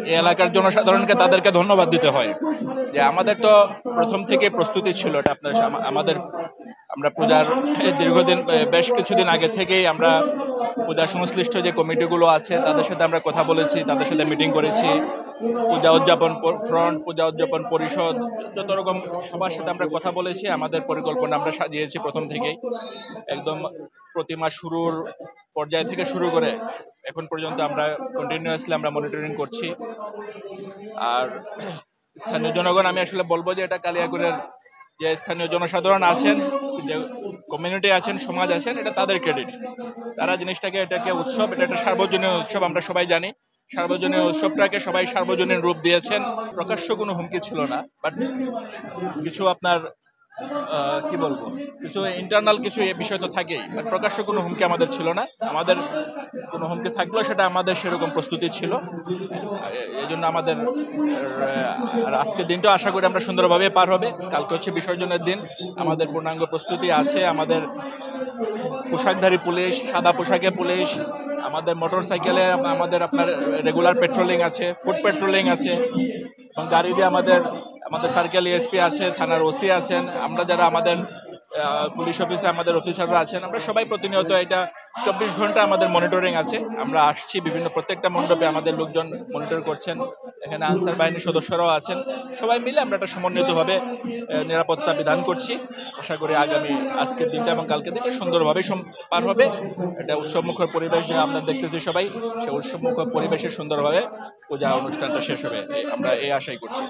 এই এলাকার জনসাধারণকে তাদেরকে ধন্যবাদ দিতে হয় যে আমাদের তো প্রথম থেকে প্রস্তুতি ছিল এটা আপনার আমাদের আমরা পূজার দীর্ঘদিন বেশ কিছুদিন আগে থেকেই আমরা পূজা সংশ্লিষ্ট যে কমিটিগুলো আছে তাদের সাথে আমরা কথা বলেছি, তাদের সাথে মিটিং করেছি। পূজা উদযাপন ফ্রন্ট, পূজা উদযাপন পরিষদ, যত রকম সবার সাথে আমরা কথা বলেছি। আমাদের পরিকল্পনা আমরা সাজিয়েছি প্রথম থেকেই, একদম প্রতিমা শুরুর পর্যায় থেকে শুরু করে এখন পর্যন্ত আমরা কন্টিনিউয়াসলি আমরা মনিটরিং করছি। আর স্থানীয় জনগণ, আমি আসলে বলবো যে এটা কালিয়াকৈরের যে স্থানীয় জনসাধারণ আছেন, যে কমিউনিটি আছেন, সমাজ আছেন, এটা তাদের ক্রেডিট। তারা জিনিসটাকে, এটাকে উৎসব, এটা একটা সার্বজনীন উৎসব, আমরা সবাই জানি। সার্বজনীন উৎসবটাকে সবাই সার্বজনীন রূপ দিয়েছেন। প্রকাশ্য কোনো হুমকি ছিল না, বাট কিছু আপনার কি বলবো, কিছু ইন্টারনাল কিছু এই বিষয় তো থাকেই, বাট প্রকাশ্য কোনো হুমকি আমাদের ছিল না। আমাদের কোনো হুমকি থাকলেও সেটা আমাদের সেরকম প্রস্তুতি ছিল। এই জন্য আমাদের আজকের দিনটাও আশা করি আমরা সুন্দরভাবে পার হবে। কালকে হচ্ছে বিসর্জনের দিন, আমাদের পূর্ণাঙ্গ প্রস্তুতি আছে। আমাদের পোশাকধারী পুলিশ, সাদা পোশাকে পুলিশ, আমাদের মোটর সাইকেলে আমাদের আপনার রেগুলার পেট্রোলিং আছে, ফুড পেট্রোলিং আছে, এবং গাড়ি দিয়ে আমাদের আমাদের সার্কেল এসপি আছে, থানার ওসি আছেন, আমরা যারা আমাদের পুলিশ অফিসে আমাদের অফিসাররা আছেন, আমরা সবাই প্রতিনিয়ত এটা 24 ঘন্টা আমাদের মনিটরিং আছে। আমরা আসছি, বিভিন্ন প্রত্যেকটা মণ্ডপে আমাদের লোকজন মনিটর করছেন, এখানে আনসার বাহিনীর সদস্যরাও আছেন। সবাই মিলে আমরা একটা সমন্বিতভাবে নিরাপত্তা বিধান করছি। আশা করি আগামী আজকের দিনটা এবং কালকের দিনটা সুন্দরভাবে পার হবে। এটা উৎসবমুখর পরিবেশ যে আমরা দেখতেছি সবাই, সেই উৎসবমুখর পরিবেশে সুন্দরভাবে পূজা অনুষ্ঠানটা শেষ হবে, আমরা এই আশাই করছি।